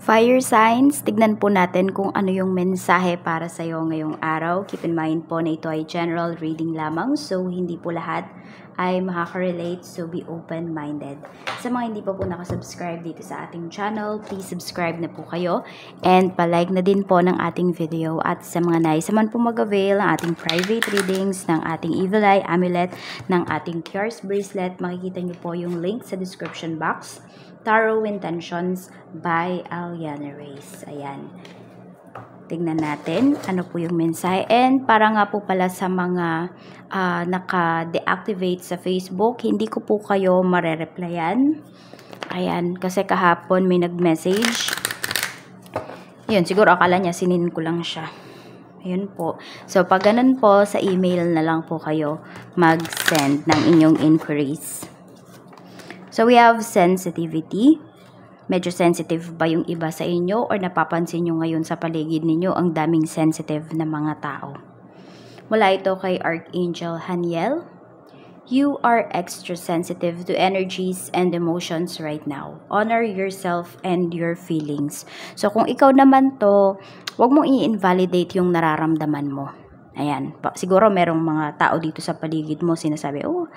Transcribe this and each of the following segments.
Fire signs, tignan po natin kung ano yung mensahe para sa iyo ngayong araw. Keep in mind po na ito ay general reading lamang, so hindi po lahat ay makaka-relate, so be open-minded. Sa mga hindi pa po nakasubscribe dito sa ating channel, please subscribe na po kayo and palike na din po ng ating video. At sa mga nais naman po mag-avail ng ating private readings, ng ating Evil Eye Amulet, ng ating Cures Bracelet, makikita niyo po yung link sa description box. Tarot Intentions by Aliana Reyes. Ayan. Tingnan natin ano po yung mensahe. And para nga po pala sa mga naka-deactivate sa Facebook, hindi ko po kayo marereplyan. Ayan. Kasi kahapon may nag-message. Yun, siguro akala niya sinin ko lang siya. Ayun po. So, pag ganun po, sa email na lang po kayo mag-send ng inyong inquiries. So, we have sensitivity. Medyo sensitive ba yung iba sa inyo or napapansin nyo ngayon sa paligid ninyo ang daming sensitive na mga tao? Mula ito kay Archangel Haniel. You are extra sensitive to energies and emotions right now. Honor yourself and your feelings. So, kung ikaw naman to, wag mong i-invalidate yung nararamdaman mo. Ayan. Siguro merong mga tao dito sa paligid mo sinasabi, oh,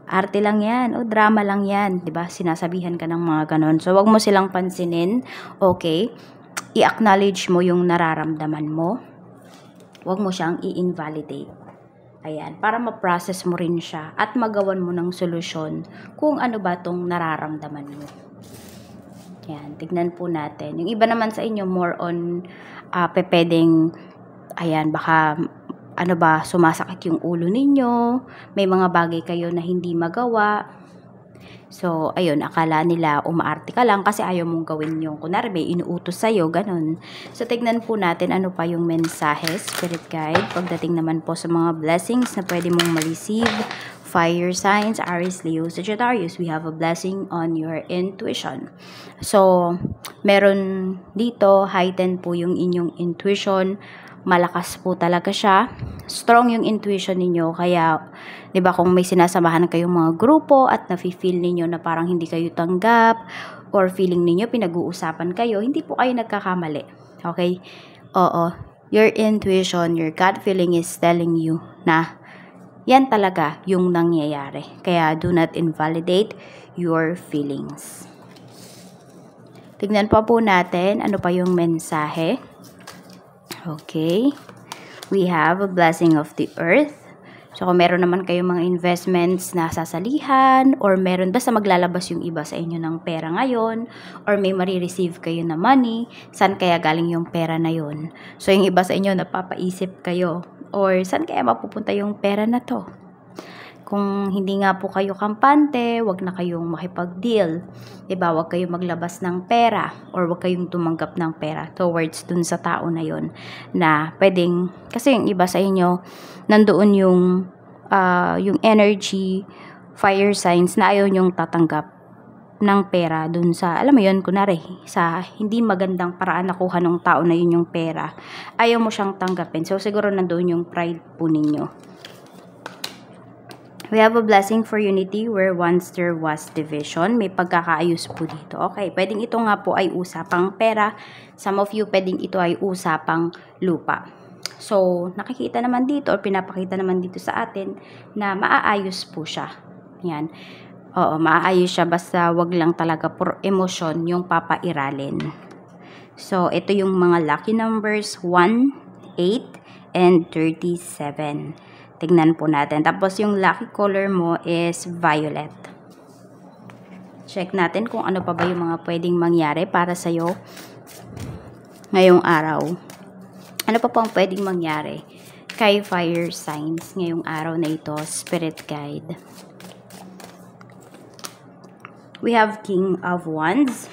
arte lang yan, o drama lang yan, 'di ba? Sinasabihan ka ng mga ganon. So, wag mo silang pansinin, okay? I-acknowledge mo yung nararamdaman mo. Wag mo siyang i-invalidate. Ayan, para ma-process mo rin siya at magawan mo ng solusyon kung ano ba tong nararamdaman mo. Ayan, tignan po natin. Yung iba naman sa inyo, more on pwedeng, ayan, baka ano ba, sumasakit yung ulo ninyo, may mga bagay kayo na hindi magawa. So, ayun, akala nila umaarte ka lang kasi ayaw mong gawin yung, kunwari may inuutos sa'yo, ganun. So, tignan po natin ano pa yung mensahe, Spirit Guide, pagdating naman po sa mga blessings na pwede mong ma-receive. Fire signs, Aries, Leo, Sagittarius, we have a blessing on your intuition. So, meron dito, heighten po yung inyong intuition, malakas po talaga siya. Strong yung intuition ninyo. Kaya, 'di ba, kung may sinasamahan kayong mga grupo at nafi-feel ninyo na parang hindi kayo tanggap or feeling ninyo pinag-uusapan kayo, hindi po kayo nagkakamali. Okay? Oo. Your intuition, your gut feeling is telling you na yan talaga yung nangyayari. Kaya, do not invalidate your feelings. Tignan pa po natin ano pa yung mensahe. Okay, we have a blessing of the earth. So, kung meron naman kayong mga investments na sasalihan or meron basta maglalabas yung iba sa inyo ng pera ngayon or may marireceive kayo na money, saan kaya galing yung pera na yun? So, yung iba sa inyo napapaisip kayo or saan kaya mapupunta yung pera na to? Kung hindi nga po kayo kampante, wag na kayong makipag-deal. Diba? Wag kayong maglabas ng pera or wag kayong tumanggap ng pera towards dun sa tao na yon na pwedeng, kasi yung iba sa inyo, nandoon yung energy, fire signs na ayaw nyong tatanggap ng pera dun sa, alam mo yun, kunwari, sa hindi magandang paraan nakuha ng tao na yun yung pera. Ayaw mo siyang tanggapin. So, siguro nandoon yung pride po ninyo. We have a blessing for unity where once there was division. May pagkakaayos po dito. Okay, pwedeng ito nga po ay usapang pera. Some of you, pwedeng ito ay usapang lupa. So, nakikita naman dito or pinapakita naman dito sa atin na maaayos po siya. Yan. Oo, maaayos siya basta wag lang talaga por emosyon yung papairalin. So, ito yung mga lucky numbers 1, 8, and 37. Tignan po natin. Tapos yung lucky color mo is violet. Check natin kung ano pa ba yung mga pwedeng mangyari para sa'yo ngayong araw. Ano pa pang pwedeng mangyari kay fire signs ngayong araw na ito, Spirit Guide. We have King of Wands.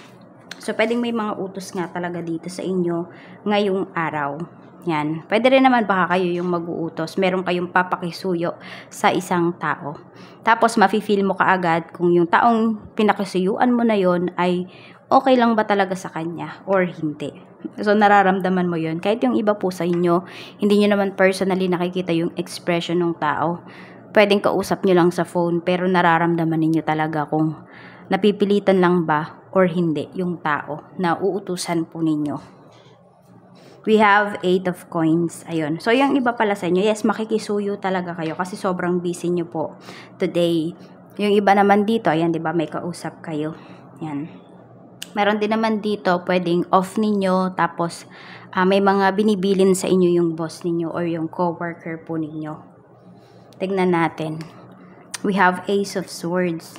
So, pwedeng may mga utos nga talaga dito sa inyo ngayong araw. Yan. Pwede rin naman baka kayo yung mag-uutos. Meron kayong papakisuyo sa isang tao. Tapos, mafe-feel mo kaagad kung yung taong pinakisuyuan mo na yon ay okay lang ba talaga sa kanya or hindi. So, nararamdaman mo yon. Kahit yung iba po sa inyo, hindi nyo naman personally nakikita yung expression ng tao. Pwedeng kausap nyo lang sa phone, pero nararamdaman ninyo talaga kung napipilitan lang ba or hindi yung tao na uutusan po ninyo. We have 8 of coins. Ayun. So, yung iba pala sa inyo, yes, makikisuyo talaga kayo kasi sobrang busy nyo po today. Yung iba naman dito, ayan, di ba, may kausap kayo. Yan. Meron din naman dito, pwedeng off ninyo, tapos may mga binibilin sa inyo yung boss ninyo or yung coworker po ninyo. Tignan natin. We have Ace of Swords.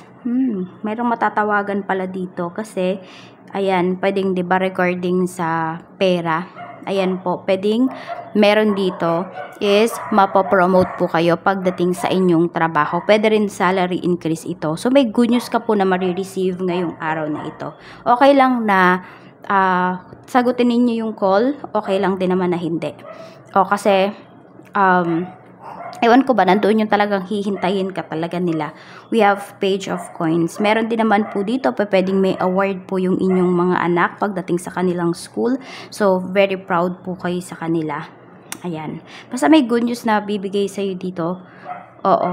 Merong matatawagan pala dito kasi, ayan, pwedeng, di ba, regarding sa pera. Ayan po, pwedeng meron dito is mapopromote po kayo pagdating sa inyong trabaho. Pwede rin salary increase ito. So, may good news ka po na marireceive ngayong araw na ito. Okay lang na sagutin ninyo yung call. Okay lang din naman na hindi. O, kasi, ewan ko ba, nandoon yung talagang hihintayin ka talaga nila. We have Page of Coins. Meron din naman po dito, pwedeng may award po yung inyong mga anak pagdating sa kanilang school. So, very proud po kayo sa kanila. Ayan. Basta may good news na bibigay sa'yo dito. Oo.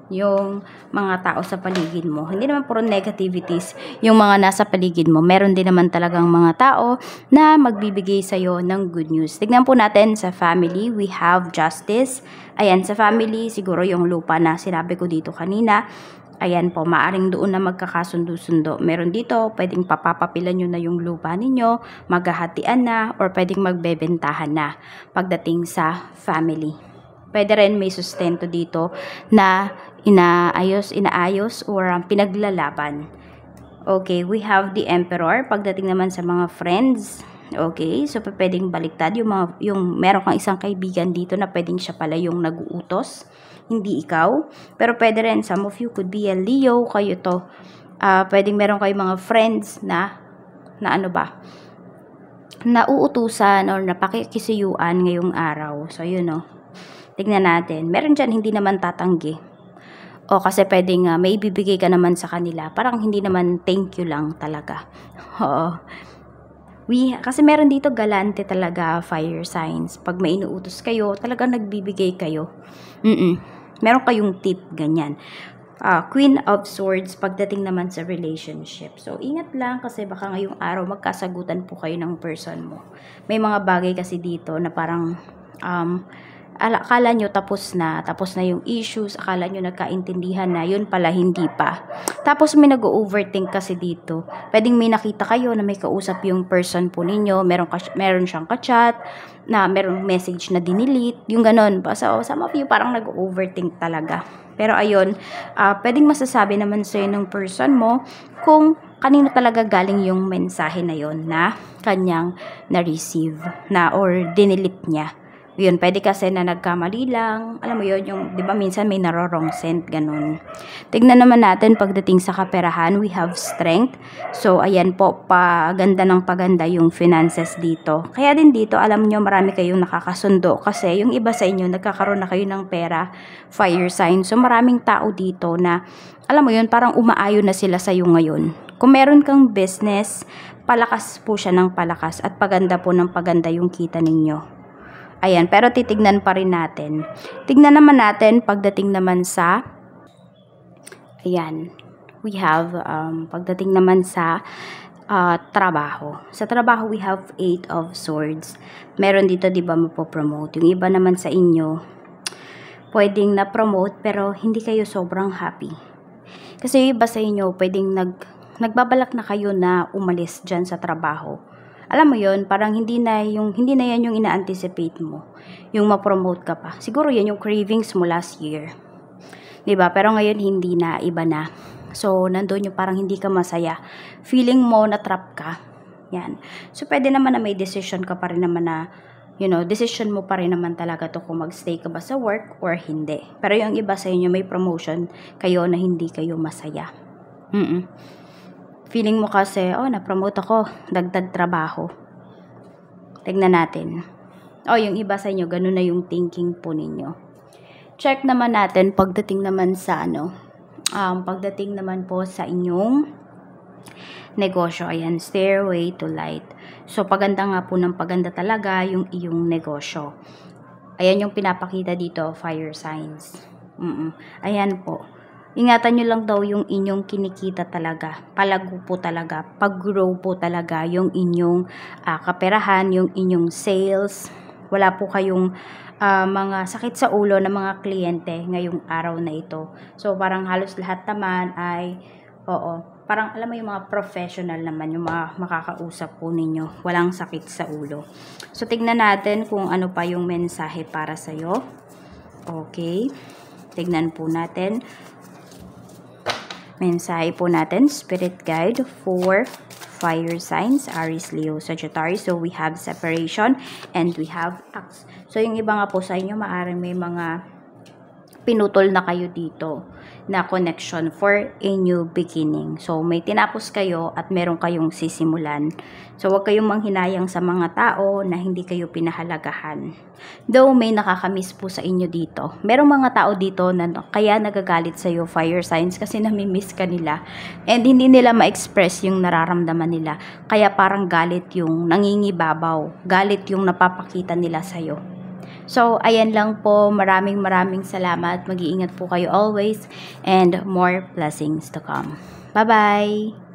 Yung mga tao sa paligid mo. Hindi naman puro negativities yung mga nasa paligid mo. Meron din naman talagang mga tao na magbibigay sa'yo ng good news. Tignan po natin sa family. We have Justice. Ayan, sa family, siguro yung lupa na sinabi ko dito kanina. Ayan po, maaring doon na magkakasundo-sundo. Meron dito, pwedeng papapapilan nyo na yung lupa ninyo, maghahatian na, or pwedeng magbebentahan na pagdating sa family. Pwede rin may sustento dito na inaayos or pinaglalaban. Okay, we have the Emperor. Pagdating naman sa mga friends, okay, so pwedeng baliktad yung meron kang isang kaibigan dito na pwedeng siya pala yung nag-uutos, hindi ikaw. Pero pwede rin, some of you could be a Leo, kayo to. Pwedeng meron kayong mga friends na nauutusan or napakikisuyuan ngayong araw. So, yun o. Tignan natin. Meron dyan hindi naman tatanggi. O kasi pwedeng may ibibigay ka naman sa kanila. Parang hindi naman thank you lang talaga. Oo. Kasi meron dito galante talaga, fire signs. Pag may inuutos kayo, talagang nagbibigay kayo. Meron kayong tip, ganyan. Queen of Swords pagdating naman sa relationship. So, ingat lang kasi baka ngayong araw magkasagutan po kayo ng person mo. May mga bagay kasi dito na parang akala nyo tapos na yung issues, akala nyo nagkaintindihan na, yun pala hindi pa. Tapos may nag-overthink kasi dito. Pwedeng may nakita kayo na may kausap yung person po ninyo, meron siyang ka-chat, na merong message na dinilit, yung ganon. So, some of you parang nag-overthink talaga. Pero ayun, pwedeng masasabi naman sa'yo ng person mo kung kanino talaga galing yung mensahe na yon na kanyang na-receive na or dinilit niya. Yun, pwede kasi na nagkamali lang. Alam mo yun, yung, di ba minsan may narorong sent, ganun. Tignan naman natin pagdating sa kaperahan, we have Strength. So, ayan po, paganda ng paganda yung finances dito. Kaya din dito, alam nyo, marami kayong nakakasundo. Kasi yung iba sa inyo, nagkakaroon na kayo ng pera, fire sign. So, maraming tao dito na, alam mo yun, parang umaayon na sila sa'yo ngayon. Kung meron kang business, palakas po siya ng palakas at paganda po ng paganda yung kita ninyo. Ayan, pero titignan pa rin natin. Tignan naman natin pagdating naman sa, ayan, we have, pagdating naman sa trabaho. Sa trabaho, we have 8 of Swords. Meron dito, di ba, mapopromote. Yung iba naman sa inyo, pwedeng na-promote, pero hindi kayo sobrang happy. Kasi yung iba sa inyo, pwedeng nagbabalak na kayo na umalis dyan sa trabaho. Alam mo yon, parang hindi na yan yung ina-anticipate mo. Yung ma-promote ka pa. Siguro yan yung cravings mo last year. 'Di ba? Pero ngayon hindi na, iba na. So, nandoon yung parang hindi ka masaya. Feeling mo na trap ka. Yan. So, pwede naman na may decision ka pa rin naman na, decision mo pa rin naman talaga to kung magstay ka ba sa work or hindi. Pero yung iba sa inyo may promotion kayo na hindi kayo masaya. Feeling mo kasi, na-promote ako, dagdag trabaho. Tignan natin. Yung iba sa inyo, ganun na yung thinking po ninyo. Check naman natin pagdating naman sa pagdating naman po sa inyong negosyo. Ayan, Stairway to Light. So, paganda nga po ng paganda talaga yung iyong negosyo. Ayan yung pinapakita dito, fire signs. Ayan po. ingatan nyo lang daw yung inyong kinikita talaga. Palago po talaga. Pag-grow po talaga yung inyong kaperahan, yung inyong sales. Wala po kayong mga sakit sa ulo ng mga kliyente ngayong araw na ito. So, parang halos lahat naman ay, parang alam mo yung mga professional naman, yung mga makakausap po ninyo. Walang sakit sa ulo. So, tignan natin kung ano pa yung mensahe para sa'yo. Okay. Tignan po natin. Mensahe po natin, Spirit Guide for fire signs, Aries, Leo, Sagittarius. So, we have separation and we have axe. So, yung iba nga po sa inyo, maaaring may mga pinutol na kayo dito na connection for a new beginning. So, may tinapos kayo at meron kayong sisimulan. So, huwag kayong manghinayang sa mga tao na hindi kayo pinahalagahan. Though may nakakamiss po sa inyo dito. Merong mga tao dito na kaya nagagalit sa iyo, fire signs, kasi namimiss ka nila. And hindi nila ma-express yung nararamdaman nila. Kaya parang galit yung nangingibabaw. Galit yung napapakita nila sa iyo. So, ayan lang po. Maraming salamat. Mag-iingat po kayo always and more blessings to come. Bye-bye!